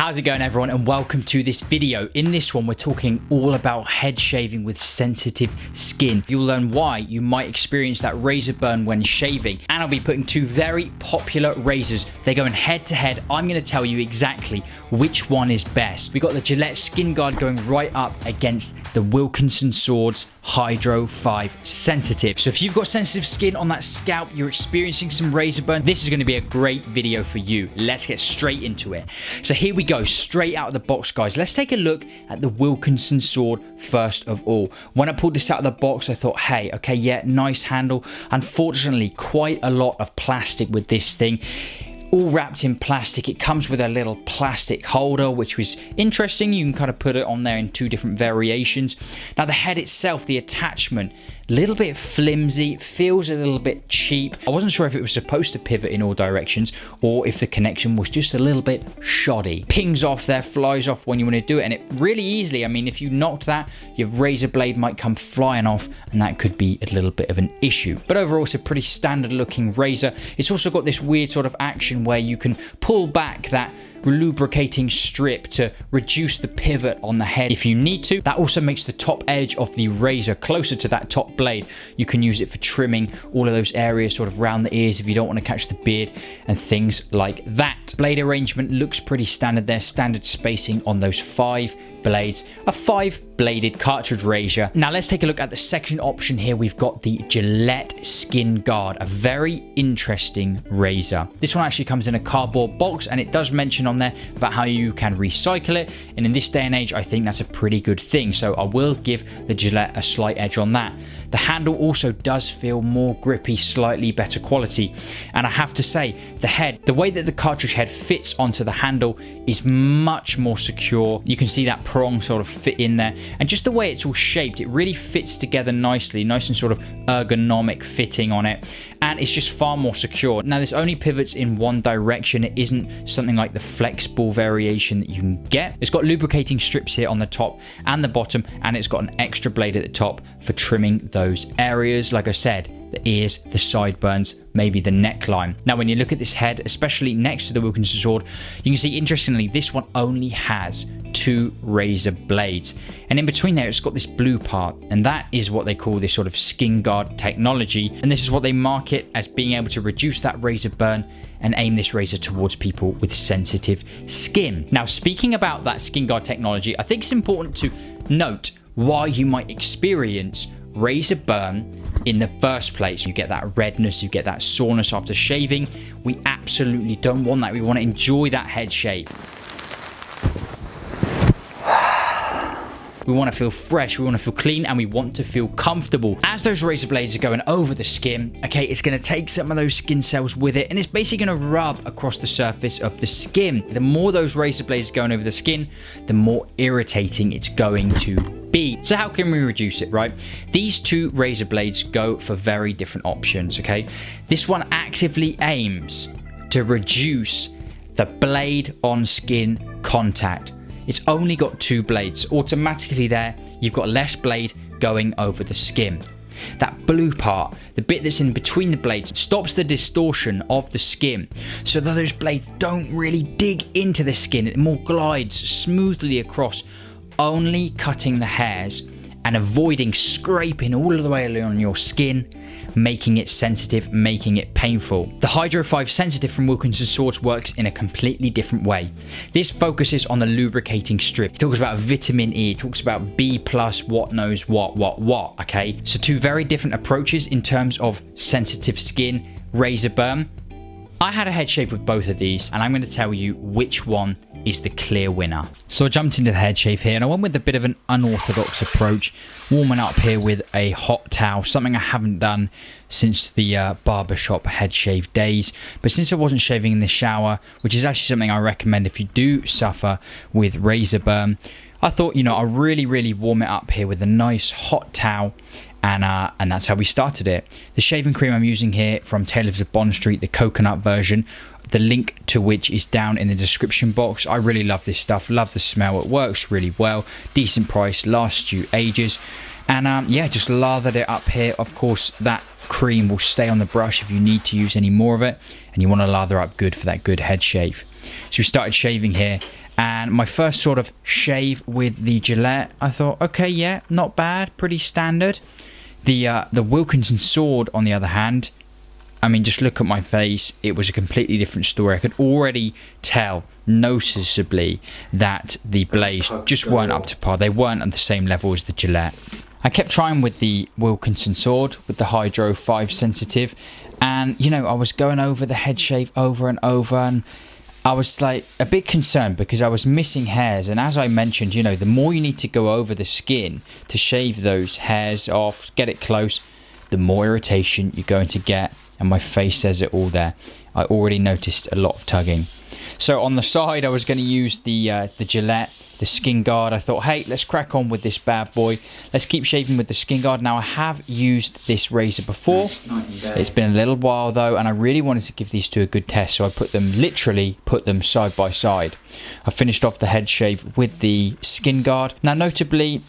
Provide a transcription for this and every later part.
How's it going, everyone, and welcome to this video. In this one, we're talking all about head shaving with sensitive skin. You'll learn why you might experience that razor burn when shaving, and I'll be putting two very popular razors. They're going head to head. I'm going to tell you exactly which one is best. We got the Gilette Skinguard going right up against the Wilkinson Sword's Hydro 5 Sensitive. So if you've got sensitive skin on that scalp, you're experiencing some razor burn, this is going to be a great video for you. Let's get straight into it. So here we go, straight out of the box, guys. Let's take a look at the Wilkinson Sword first of all. When I pulled this out of the box, I thought, hey, okay, yeah, nice handle. Unfortunately, quite a lot of plastic with this thing. All wrapped in plastic. It comes with a little plastic holder, which was interesting. You can kind of put it on there in two different variations. Now the head itself, the attachment, a little bit flimsy, it feels a little bit cheap. I wasn't sure if it was supposed to pivot in all directions or if the connection was just a little bit shoddy. Pings off there, flies off when you want to do it, and it really easily, I mean, if you knocked that, your razor blade might come flying off, and that could be a little bit of an issue. But overall, it's a pretty standard looking razor. It's also got this weird sort of action where you can pull back that lubricating strip to reduce the pivot on the head if you need to. That also makes the top edge of the razor closer to that top blade. You can use it for trimming all of those areas sort of around the ears if you don't want to catch the beard and things like that. Blade arrangement looks pretty standard there. Standard spacing on those 5 blades. A 5-bladed cartridge razor. Now let's take a look at the second option here. We've got the Gilette Skinguard, a very interesting razor. This one actually comes in a cardboard box, and it does mention on there about how you can recycle it, and in this day and age I think that's a pretty good thing, so I will give the Gillette a slight edge on that. The handle also does feel more grippy, slightly better quality, and I have to say the head, the way that the cartridge head fits onto the handle is much more secure. You can see that prong sort of fit in there, and just the way it's all shaped, it really fits together nicely, nice and sort of ergonomic fitting on it, and it's just far more secure. Now this only pivots in one direction. It isn't something like the flexible variation that you can get. It's got lubricating strips here on the top and the bottom, and it's got an extra blade at the top for trimming those areas, like I said, the ears, the sideburns, maybe the neckline. Now when you look at this head, especially next to the Wilkinson Sword, you can see interestingly this one only has 2 razor blades, and in between there it's got this blue part, and that is what they call this sort of skin guard technology, and this is what they market as being able to reduce that razor burn and aim this razor towards people with sensitive skin. Now speaking about that skin guard technology, I think it's important to note why you might experience razor burn in the first place. You get that redness, you get that soreness after shaving. We absolutely don't want that. We want to enjoy that head shave. We want to feel fresh, we want to feel clean, and we want to feel comfortable. As those razor blades are going over the skin, okay, it's going to take some of those skin cells with it, and it's basically going to rub across the surface of the skin. The more those razor blades are going over the skin, the more irritating it's going to be. So how can we reduce it, right? These two razor blades go for very different options, okay? This one actively aims to reduce the blade on skin contact. It's only got 2 blades. Automatically there, you've got less blade going over the skin. That blue part, the bit that's in between the blades, stops the distortion of the skin so that those blades don't really dig into the skin. It more glides smoothly across, only cutting the hairs and avoiding scraping all the way along your skin, making it sensitive, making it painful. The Hydro 5 Sensitive from Wilkinson Swords works in a completely different way. This focuses on the lubricating strip. It talks about vitamin E, it talks about B+, what knows what, okay? So 2 very different approaches in terms of sensitive skin, razor burn. I had a head shave with both of these, and I'm going to tell you which one is the clear winner. So I jumped into the head shave here, and I went with a bit of an unorthodox approach, warming up here with a hot towel, something I haven't done since the barbershop head shave days. But since I wasn't shaving in the shower, which is actually something I recommend if you do suffer with razor burn, I thought, you know, I'll really warm it up here with a nice hot towel. And that's how we started it. The shaving cream I'm using here from Tailors of Bond Street, the coconut version, the link to which is down in the description box. I really love this stuff, love the smell, it works really well, decent price, lasts you ages. And yeah, just lathered it up here. Of course, that cream will stay on the brush if you need to use any more of it, and you want to lather up good for that good head shave. So we started shaving here, And my first sort of shave with the Gillette, I thought, okay, yeah, not bad, pretty standard. The Wilkinson Sword, on the other hand, I mean, just look at my face. It was a completely different story. I could already tell noticeably that the blades just weren't up to par. They weren't at the same level as the Gillette. I kept trying with the Wilkinson Sword with the Hydro 5 sensitive, and you know, I was going over the head shave over and over, and I was like a bit concerned because I was missing hairs. And as I mentioned, you know, the more you need to go over the skin to shave those hairs off, get it close, the more irritation you're going to get. And my face says it all there. I already noticed a lot of tugging. So on the side, I was going to use the Gillette, the Skinguard. I thought, hey, let's crack on with this bad boy. Let's keep shaving with the Skinguard. Now, I have used this razor before. It's been a little while though, and I really wanted to give these two a good test. So I literally put them side by side. I finished off the head shave with the Skinguard. Now, notably,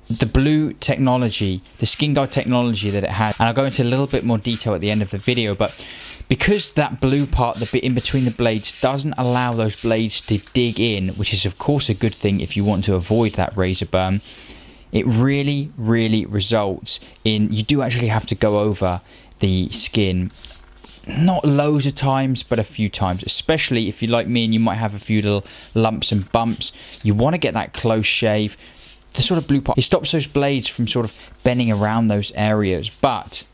the blue technology, the Skinguard technology that it had, and I'll go into a little bit more detail at the end of the video, but because that blue part, the bit in between the blades, doesn't allow those blades to dig in, which is of course a good thing if you want to avoid that razor burn, it really results in, you do actually have to go over the skin, not loads of times, but a few times, especially if you're like me and you might have a few little lumps and bumps. You want to get that close shave. The sort of blue part, it stops those blades from sort of bending around those areas. But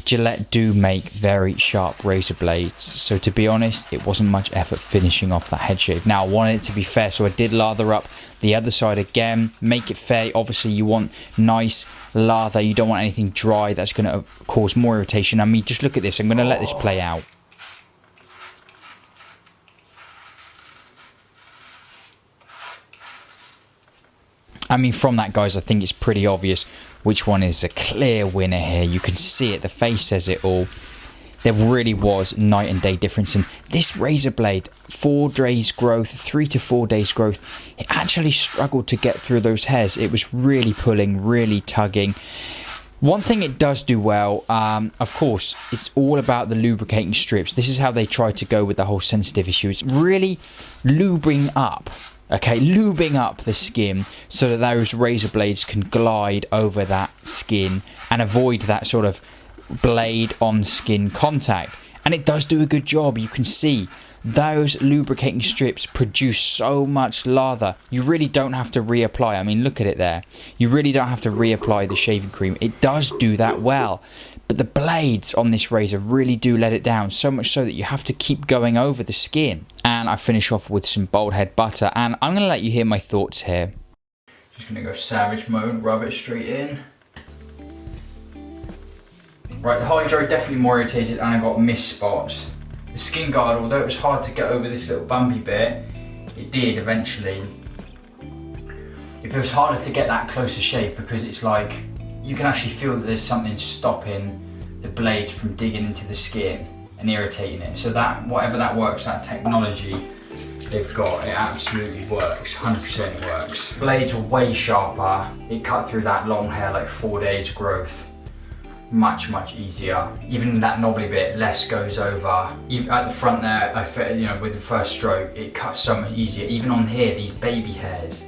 Gillette do make very sharp razor blades, so to be honest, it wasn't much effort finishing off that head shave. Now, I wanted it to be fair, so I did lather up the other side again, make it fair. Obviously, you want nice lather, you don't want anything dry that's going to cause more irritation. I mean, just look at this. I'm going to let this play out. I mean, from that, guys, I think it's pretty obvious which one is a clear winner here. You can see it. The face says it all. There really was night and day difference. And this razor blade, 4 days growth, 3 to 4 days growth, it actually struggled to get through those hairs. It was really pulling, really tugging. One thing it does do well, of course, it's all about the lubricating strips. This is how they try to go with the whole sensitive issue. It's really lubing up. Okay, lubing up the skin so that those razor blades can glide over that skin and avoid that sort of blade on skin contact. And it does do a good job. You can see those lubricating strips produce so much lather. You really don't have to reapply. I mean, look at it there. You really don't have to reapply the shaving cream. It does do that well. But the blades on this razor really do let it down, so much so that you have to keep going over the skin. And I finish off with some bald head butter, and I'm going to let you hear my thoughts here. Just going to go savage mode, rub it straight in. Right, the Hydro definitely more irritated, and I got mist spots. The Skinguard, although it was hard to get over this little bumpy bit, it did eventually. It feels harder to get that closer shave because it's like, you can actually feel that there's something stopping the blade from digging into the skin and irritating it. So that, whatever that works, that technology they've got, it absolutely works, 100% it works. Blades are way sharper. It cut through that long hair, like 4 days growth, much easier. Even that knobbly bit, less goes over. Even at the front there, I felt, you know, with the first stroke, it cuts so much easier. Even on here, these baby hairs,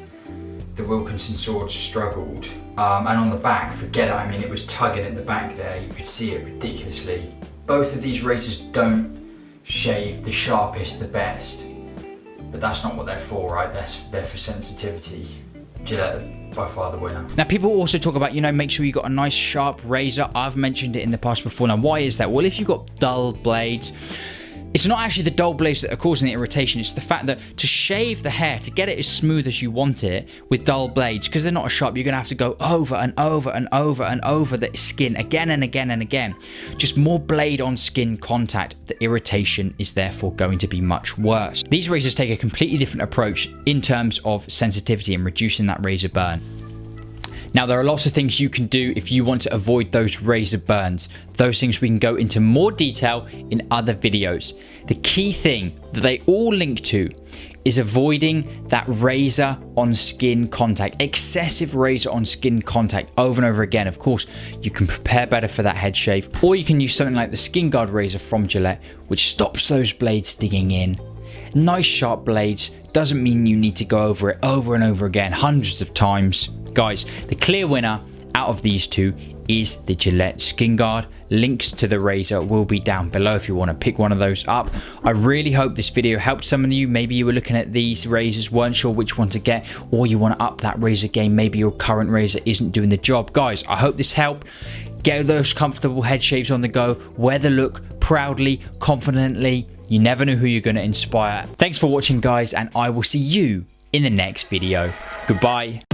the Wilkinson Sword struggled. And on the back, forget it, I mean, it was tugging at the back there. You could see it ridiculously. Both of these razors don't shave the sharpest, the best. But that's not what they're for, right? They're for sensitivity. Gillette, by far the winner. Now, people also talk about, you know, make sure you got a nice sharp razor. I've mentioned it in the past before. Now, why is that? Well, if you've got dull blades, it's not actually the dull blades that are causing the irritation. It's the fact that to shave the hair, to get it as smooth as you want it with dull blades, because they're not as sharp, you're going to have to go over and over and over and over the skin again and again and again. Just more blade on skin contact. The irritation is therefore going to be much worse. These razors take a completely different approach in terms of sensitivity and reducing that razor burn. Now, there are lots of things you can do if you want to avoid those razor burns. Those things we can go into more detail in other videos. The key thing that they all link to is avoiding that razor on skin contact, excessive razor on skin contact over and over again. Of course, you can prepare better for that head shave, or you can use something like the Skinguard razor from Gillette, which stops those blades digging in. Nice sharp blades, doesn't mean you need to go over it over and over again hundreds of times. Guys, the clear winner out of these two is the Gilette Skinguard. Links to the razor will be down below if you want to pick one of those up. I really hope this video helped some of you. Maybe you were looking at these razors, weren't sure which one to get, or you want to up that razor game. Maybe your current razor isn't doing the job. Guys, I hope this helped. Get those comfortable head shaves on the go. Wear the look proudly, confidently. You never know who you're going to inspire. Thanks for watching, guys, and I will see you in the next video. Goodbye.